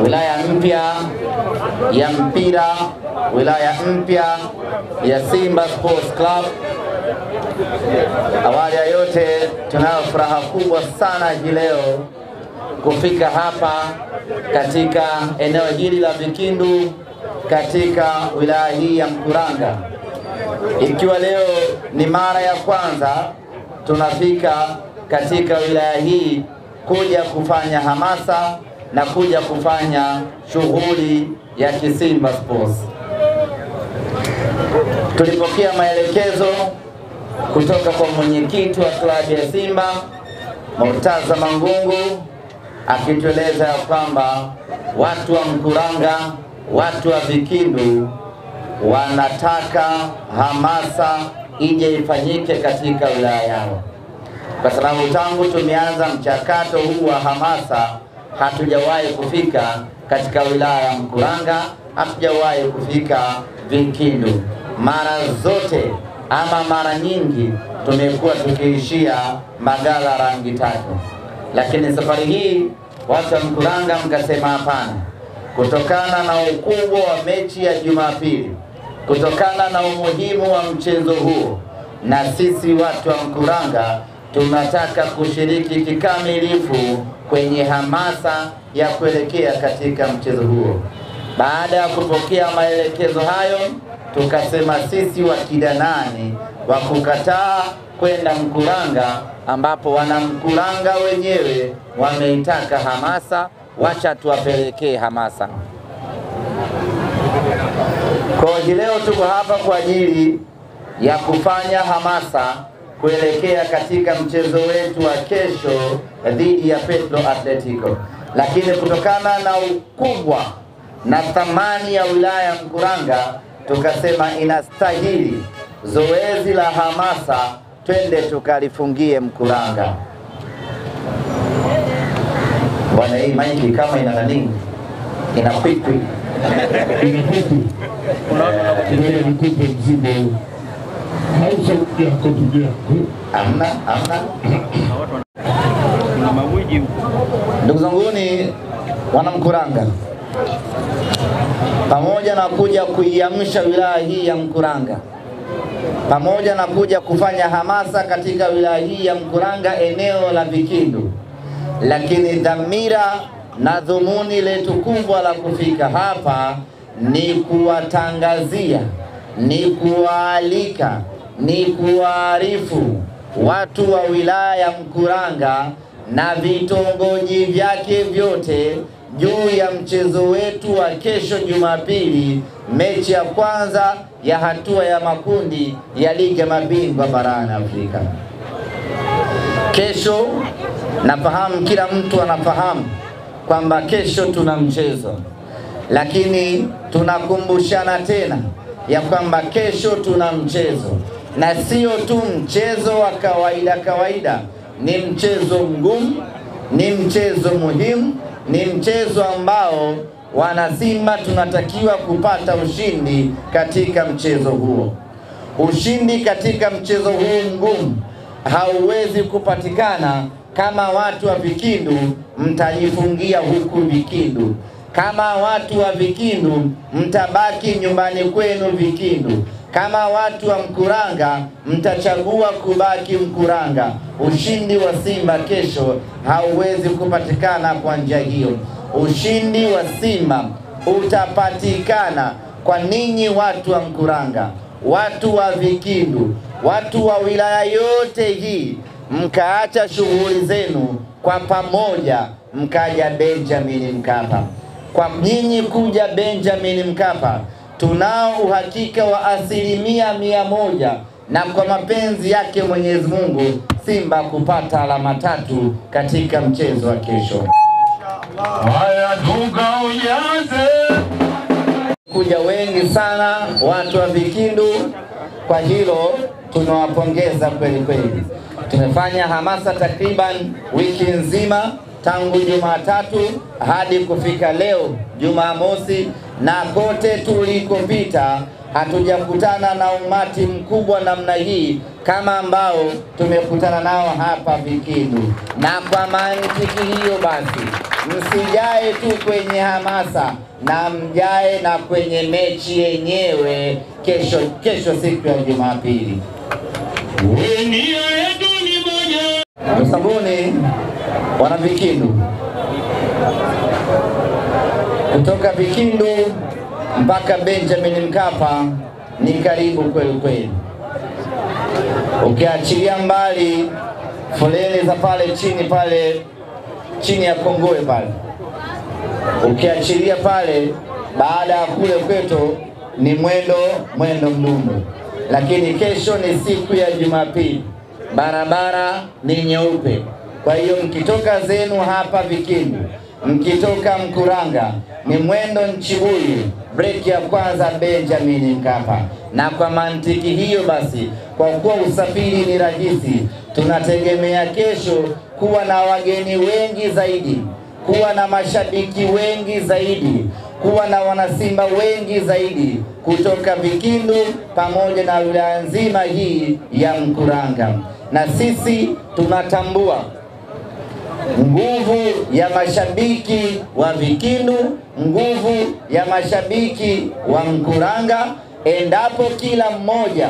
wilaya mpya ya mpira, wilaya mpya ya Simba Sports Club. Awali ya yote, tunayo furaha kubwa sana hii leo kufika hapa katika eneo hili la Vikindu katika wilaya hii ya Mkuranga. Ikiwa leo ni mara ya kwanza tunafika katika wilaya hii kuja kufanya hamasa na kuja kufanya shughuli ya Kisimba Sports. Tulipokea maelekezo kutoka kwa mwenyekiti wa klabu ya Simba Murtaza Mangungu akitueleza kwamba watu wa Mkuranga, watu wa Vikindu wanataka hamasa ije ifanyike katika wilaya yao, kwa sababu tangu tumeanza mchakato huu wa hamasa hatujawahi kufika katika wilaya ya Mkuranga, hatujawahi kufika Vikindu. Mara zote ama mara nyingi tumekuwa tukiishia Magala Rangi Tatu, lakini safari hii watu wa Mkuranga mkasema hapana, kutokana na ukubwa wa mechi ya Jumapili, kutokana na umuhimu wa mchezo huo, na sisi watu wa Mkuranga tunataka kushiriki kikamilifu kwenye hamasa ya kuelekea katika mchezo huo. Baada ya kupokea maelekezo hayo, tukasema sisi wakida nani wa kukataa kwenda Mkuranga, ambapo wana Mkuranga wenyewe wameitaka hamasa, wacha tuwapelekee hamasa. Kwa hiyo leo tuko hapa kwa ajili ya kufanya hamasa kuelekea katika mchezo wetu wa kesho dhidi ya Petro Atletico. Lakini kutokana na ukubwa na thamani ya wilaya ya Mkuranga, tukasema inastahili zoezi la hamasa twende tukalifungie Mkuranga. Bwana, hii maiki kama ina nani? Ina kwikwi. Unaona mkupe mzigo. Hausa ya kupigia. Amna. Kuna mamwiji huko. Ndugu zanguni wana Mkuranga, pamoja na kuja kuiamsha wilaya hii ya Mkuranga, pamoja na kuja kufanya hamasa katika wilaya hii ya Mkuranga eneo la Vikindu, lakini dhamira na dhumuni letu kubwa la kufika hapa ni kuwatangazia, ni kuwaalika, ni kuwaarifu watu wa wilaya ya Mkuranga na vitongoji vyake vyote juu ya mchezo wetu wa kesho Jumapili, mechi ya kwanza ya hatua ya makundi ya ligi ya mabingwa barani Afrika. Kesho nafahamu, kila mtu anafahamu kwamba kesho tuna mchezo, lakini tunakumbushana tena ya kwamba kesho tuna mchezo, na sio tu mchezo wa kawaida, ni mchezo mgumu, ni mchezo muhimu, ni mchezo ambao wana Simba tunatakiwa kupata ushindi katika mchezo huo. Ushindi katika mchezo huu mgumu hauwezi kupatikana kama watu wa Vikindu mtajifungia huku Vikindu, kama watu wa Vikindu mtabaki nyumbani kwenu Vikindu, kama watu wa Mkuranga mtachagua kubaki Mkuranga. Ushindi wa Simba kesho hauwezi kupatikana kwa njia hiyo. Ushindi wa Simba utapatikana kwa ninyi watu wa Mkuranga, watu wa Vikindu, watu wa wilaya yote hii mkaacha shughuli zenu kwa pamoja mkaja Benjamin Mkapa. Kwa nyinyi kuja Benjamin Mkapa, tunao uhakika wa 100% na kwa mapenzi yake Mwenyezi Mungu Simba kupata alama 3 katika mchezo wa kesho. Haya tukaujaze. Kuja wengi sana watu wa Vikindu, kwa hilo tunawapongeza kweli kweli. Tumefanya hamasa takriban wiki nzima tangu Jumatatu hadi kufika leo Jumamosi, na kote tulikopita hatujakutana na umati mkubwa namna hii kama ambao tumekutana nao hapa Vikindu. Na kwa mantiki hiyo basi, msijae tu kwenye hamasa, na mjae na kwenye mechi yenyewe kesho siku ya Jumapili. Msabuni wana Vikindu, kutoka Vikindu mpaka Benjamin Mkapa ni karibu kweli kweli. Ukiachilia mbali foleni za pale chini ya Kongowe pale, ukiachilia pale baada ya kule kwetu ni mwendo mdundo. Lakini kesho ni siku ya Jumapili, barabara ni nyeupe. Kwa hiyo mkitoka zenu hapa Vikindu, mkitoka Mkuranga ni mwendo Nchibuyu, break ya kwanza Benjamin Mkapa. Na kwa mantiki hiyo basi, kwa kuwa usafiri ni rahisi, tunategemea kesho kuwa na wageni wengi zaidi, kuwa na mashabiki wengi zaidi, kuwa na wanasimba wengi zaidi kutoka Vikindu pamoja na wilaya nzima hii ya Mkuranga. Na sisi tunatambua nguvu ya mashabiki wa Vikindu, nguvu ya mashabiki wa Mkuranga. Endapo kila mmoja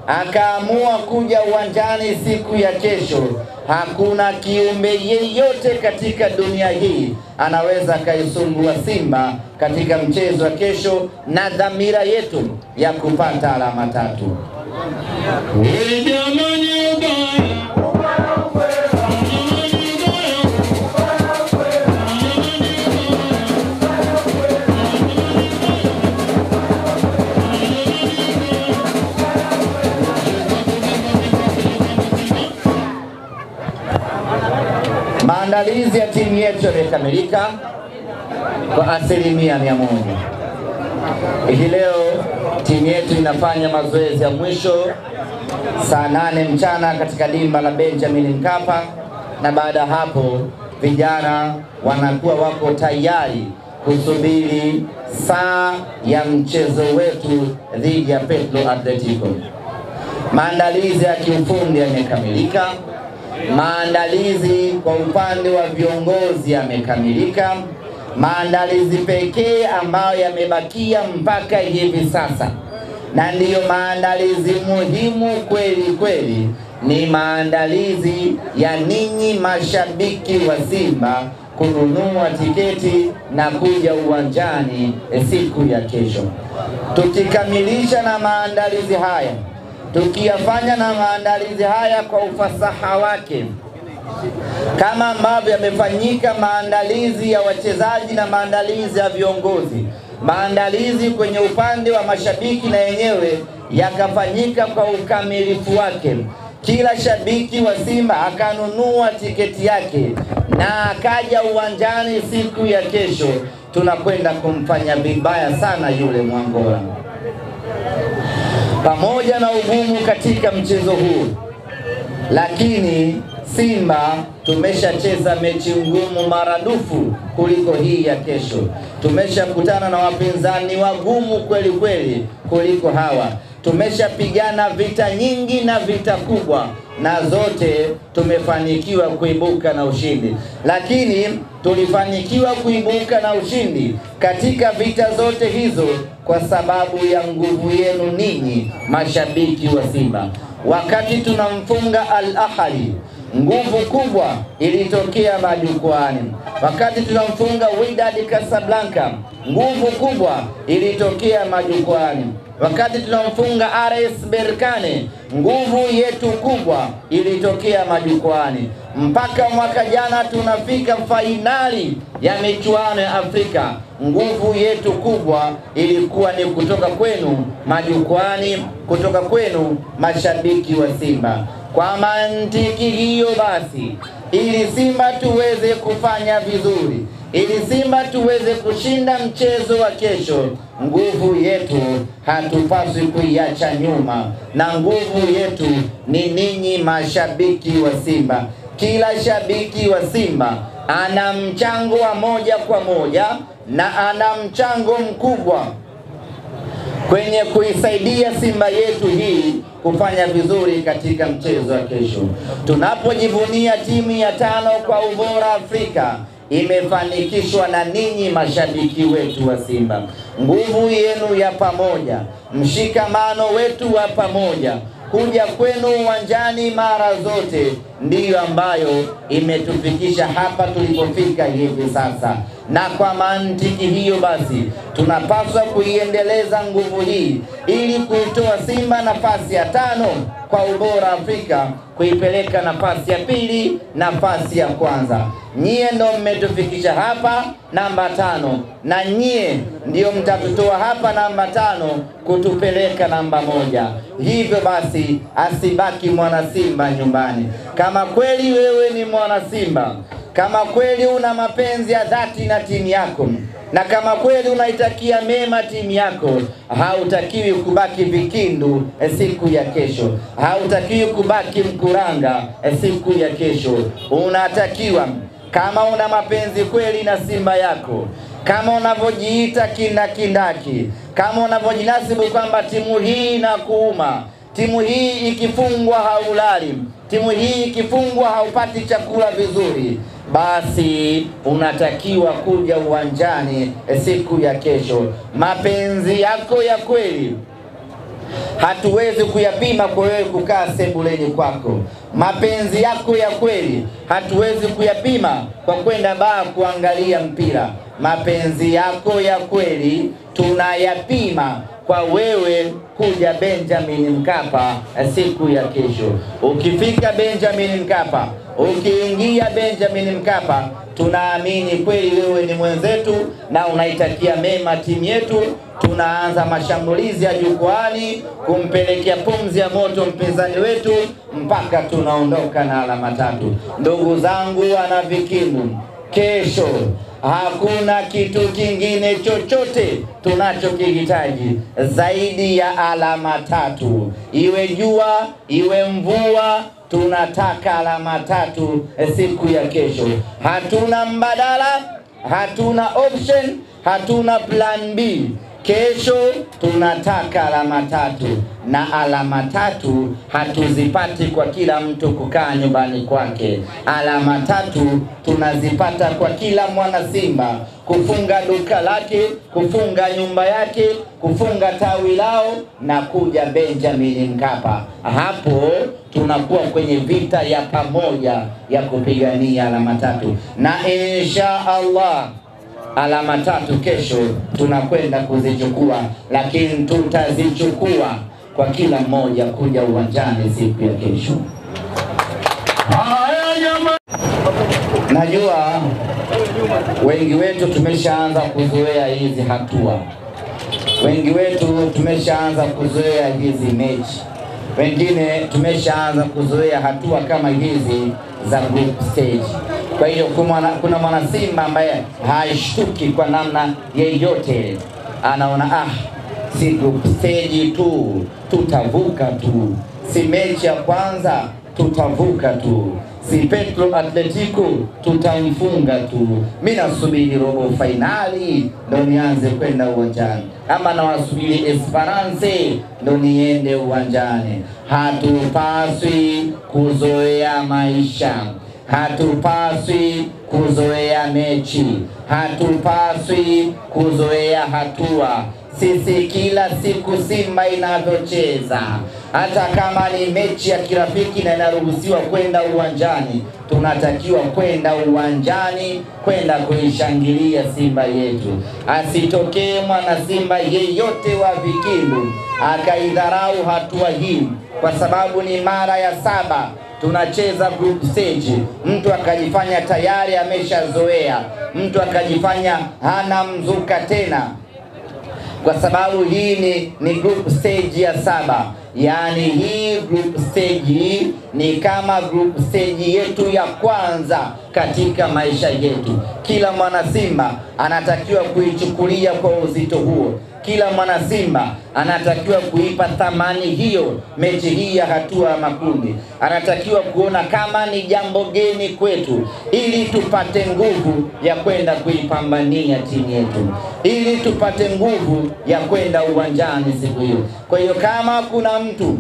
akaamua kuja uwanjani siku ya kesho, hakuna kiumbe yeyote katika dunia hii anaweza kaisumbua Simba katika mchezo wa kesho, na dhamira yetu ya kupata alama 3. Maandalizi ya timu yetu yamekamilika kwa asilimia 100. Hii leo timu yetu inafanya mazoezi ya mwisho saa 8 mchana katika dimba la Benjamin Mkapa, na baada hapo vijana wanakuwa wako tayari kusubiri saa ya mchezo wetu dhidi ya Petro Atletico. Maandalizi ya kiufundi yamekamilika. Maandalizi kwa upande wa viongozi yamekamilika. Maandalizi pekee ambayo yamebakia mpaka hivi sasa, na ndiyo maandalizi muhimu kweli kweli, ni maandalizi ya ninyi mashabiki wa Simba kununua tiketi na kuja uwanjani siku ya kesho. Tukikamilisha na maandalizi haya, tukiyafanya na maandalizi haya kwa ufasaha wake, kama ambavyo yamefanyika maandalizi ya wachezaji na maandalizi ya viongozi, maandalizi kwenye upande wa mashabiki na yenyewe yakafanyika kwa ukamilifu wake, kila shabiki wa Simba akanunua tiketi yake na akaja uwanjani siku ya kesho, tunakwenda kumfanya vibaya sana yule Mwangola. Pamoja na ugumu katika mchezo huu, lakini Simba tumeshacheza mechi ngumu maradufu kuliko hii ya kesho. Tumeshakutana na wapinzani wagumu kweli kweli kuliko hawa. Tumeshapigana vita nyingi na vita kubwa, na zote tumefanikiwa kuibuka na ushindi. Lakini tulifanikiwa kuibuka na ushindi katika vita zote hizo kwa sababu ya nguvu yenu ninyi mashabiki wa Simba. Wakati tunamfunga Al-Ahli, nguvu kubwa ilitokea majukwani. Wakati tunamfunga Wydad Casablanca, nguvu kubwa ilitokea majukwani. Wakati tunamfunga RS Berkane, nguvu yetu kubwa ilitokea majukwani. Mpaka mwaka jana tunafika fainali ya michuano ya Afrika, nguvu yetu kubwa ilikuwa ni kutoka kwenu majukwani, kutoka kwenu mashabiki wa Simba. Kwa mantiki hiyo basi, ili Simba tuweze kufanya vizuri, ili Simba tuweze kushinda mchezo wa kesho, nguvu yetu hatupaswi kuiacha nyuma, na nguvu yetu ni ninyi mashabiki wa Simba. Kila shabiki wa Simba ana mchango wa moja kwa moja na ana mchango mkubwa kwenye kuisaidia Simba yetu hii kufanya vizuri katika mchezo wa kesho. Tunapojivunia timu ya 5 kwa ubora Afrika, imefanikishwa na ninyi mashabiki wetu wa Simba. Nguvu yenu ya pamoja, mshikamano wetu wa pamoja, kuja kwenu uwanjani mara zote ndiyo ambayo imetufikisha hapa tulipofika hivi sasa. Na kwa mantiki hiyo basi tunapaswa kuiendeleza nguvu hii ili kuitoa Simba nafasi ya 5 kwa ubora Afrika, kuipeleka nafasi ya 2, nafasi ya kwanza. Nyie ndo mmetufikisha hapa namba 5, na nyie ndio mtatutoa hapa namba 5 kutupeleka namba 1. Hivyo basi asibaki mwana Simba nyumbani. Kama kweli wewe ni mwana Simba, kama kweli una mapenzi ya dhati na timu yako, na kama kweli unaitakia mema timu yako, hautakiwi kubaki Vikindu siku ya kesho, hautakiwi kubaki Mkuranga siku ya kesho. Unatakiwa, kama una mapenzi kweli na Simba yako, kama unavyojiita kindaki, kama unavyojinasibu kwamba timu hii inakuuma, timu hii ikifungwa haulali, timu hii ikifungwa haupati chakula vizuri, basi unatakiwa kuja uwanjani siku ya kesho. Mapenzi yako ya kweli hatuwezi kuyapima kwa wewe kukaa sebuleni kwako. Mapenzi yako ya kweli hatuwezi kuyapima kwa kwenda baa kuangalia mpira. Mapenzi yako ya kweli tunayapima kwa wewe kuja Benjamin Mkapa siku ya kesho. Ukifika Benjamin Mkapa, ukiingia Benjamin Mkapa, tunaamini kweli wewe ni mwenzetu na unaitakia mema timu yetu. Tunaanza mashambulizi ya jukwani kumpelekea pumzi ya moto mpinzani wetu mpaka tunaondoka na alama 3. Ndugu zangu wana Vikindu, kesho hakuna kitu kingine chochote tunachokihitaji zaidi ya alama 3. Iwe jua, iwe mvua, tunataka alama 3 siku ya kesho. Hatuna mbadala, hatuna option, hatuna plan B. Kesho tunataka alama 3, na alama 3 hatuzipati kwa kila mtu kukaa nyumbani kwake. Alama 3 tunazipata kwa kila mwana Simba kufunga duka lake, kufunga nyumba yake, kufunga tawi lao na kuja Benjamin Mkapa. Hapo tunakuwa kwenye vita ya pamoja ya kupigania alama 3, na insha Allah alama 3 kesho tunakwenda kuzichukua, lakini tutazichukua kwa kila mmoja kuja uwanjani siku ya kesho. Najua wengi wetu tumeshaanza kuzoea hizi hatua, wengi wetu tumeshaanza kuzoea hizi mechi, wengine tumeshaanza kuzoea hatua kama hizi za group stage. Kwa hiyo kuna mwana Simba ambaye haishtuki kwa namna yeyote, anaona si group stage tu, tutavuka tu, si mechi ya kwanza, tutavuka tu, si Petro Atletico tutamfunga tu, mimi nasubiri robo finali ndo nianze kwenda uwanjani, ama nawasubiri Esperance ndo niende uwanjani. Hatupaswi kuzoea maisha, hatupaswi kuzoea mechi, hatupaswi kuzoea hatua. Sisi kila siku Simba inavyocheza, hata kama ni mechi ya kirafiki na inaruhusiwa kwenda uwanjani, tunatakiwa kwenda uwanjani kwenda kuishangilia Simba yetu. Asitokee mwana Simba yeyote wa Vikindu akaidharau hatua hii, kwa sababu ni mara ya 7 tunacheza group stage, mtu akajifanya tayari ameshazoea, mtu akajifanya hana mzuka tena, kwa sababu hii ni group stage ya 7. Yani hii group stage ni kama group stage yetu ya kwanza katika maisha yetu. Kila mwana Simba anatakiwa kuichukulia kwa uzito huo. Kila mwana Simba anatakiwa kuipa thamani hiyo mechi hii ya hatua ya makundi. Anatakiwa kuona kama ni jambo geni kwetu, ili tupate nguvu ya kwenda kuipambania timu yetu, ili tupate nguvu ya kwenda uwanjani siku hiyo. Kwa hiyo kama kuna mtu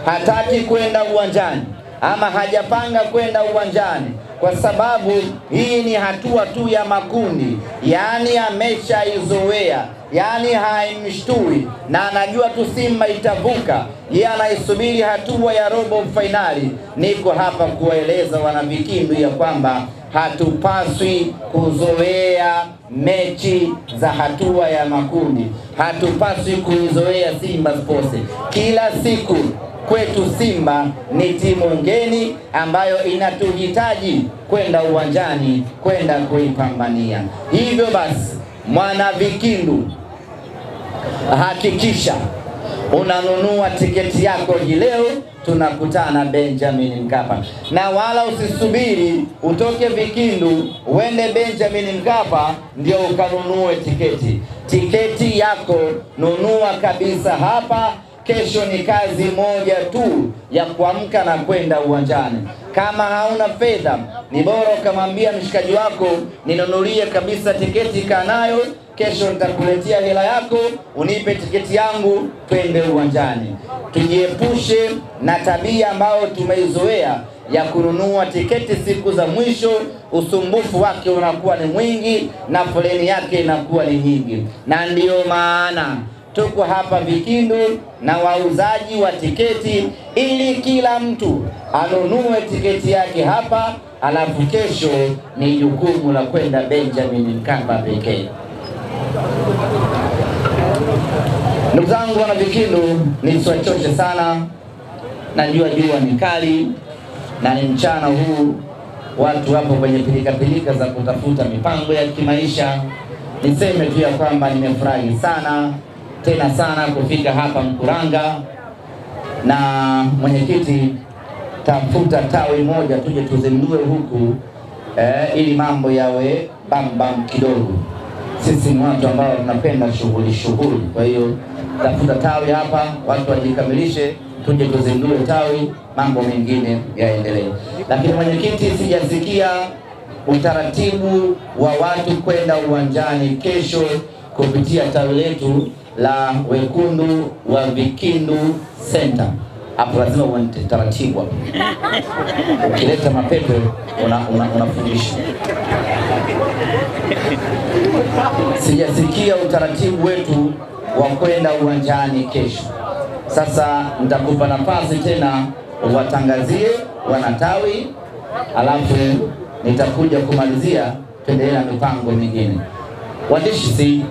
hataki kwenda uwanjani ama hajapanga kwenda uwanjani kwa sababu hii ni hatua tu ya makundi, yani ameshaizoea, yani haimshtui na anajua tu Simba itavuka, yeye anaisubiri hatua ya robo finali, niko hapa kuwaeleza wanavikindu ya kwamba hatupaswi kuzoea mechi za hatua ya makundi. Hatupaswi kuizoea Simba Sports. Kila siku kwetu Simba ni timu ngeni ambayo inatuhitaji kwenda uwanjani, kwenda kuipambania. Hivyo basi, mwana Vikindu, hakikisha unanunua tiketi yako leo, tunakutana Benjamin Mkapa. Na wala usisubiri utoke Vikindu uende Benjamin Mkapa ndio ukanunue tiketi. Tiketi yako nunua kabisa hapa. Kesho ni kazi moja tu ya kuamka na kwenda uwanjani. Kama hauna fedha, ni bora ukamwambia mshikaji wako ninunulie kabisa tiketi kanayo, kesho nitakuletea hela yako, unipe tiketi yangu, twende uwanjani. Tujiepushe na tabia ambayo tumeizoea ya kununua tiketi siku za mwisho. Usumbufu wake unakuwa ni mwingi na foleni yake inakuwa ni nyingi. Na ndiyo maana tuko hapa Vikindu na wauzaji wa tiketi, ili kila mtu anunue tiketi yake hapa, alafu kesho ni jukumu la kwenda Benjamin Mkapa pekee. Ndugu zangu wana Vikindu, nisiwachoche sana, najua jua ni kali na ni mchana huu, watu wapo kwenye pilika za kutafuta mipango ya kimaisha. Niseme tu ya kwamba nimefurahi sana tena sana kufika hapa Mkuranga, na mwenyekiti, tafuta tawi moja tuje tuzindue huku ili mambo yawe bam kidogo. Sisi ni watu ambao tunapenda shughuli. Kwa hiyo tafuta tawi hapa, watu wajikamilishe, tuje tuzindue tawi, mambo mengine yaendelee. Lakini mwenyekiti, sijasikia utaratibu wa watu kwenda uwanjani kesho kupitia tawi letu la Wekundu wa Vikindu Center. Hapo lazima uende taratibu. Ukileta mapepe unafundisha. Sijasikia utaratibu wetu wa kwenda uwanjani kesho. Sasa nitakupa nafasi tena uwatangazie wanatawi, alafu nitakuja kumalizia tuendelee na mipango mingine. Waandishi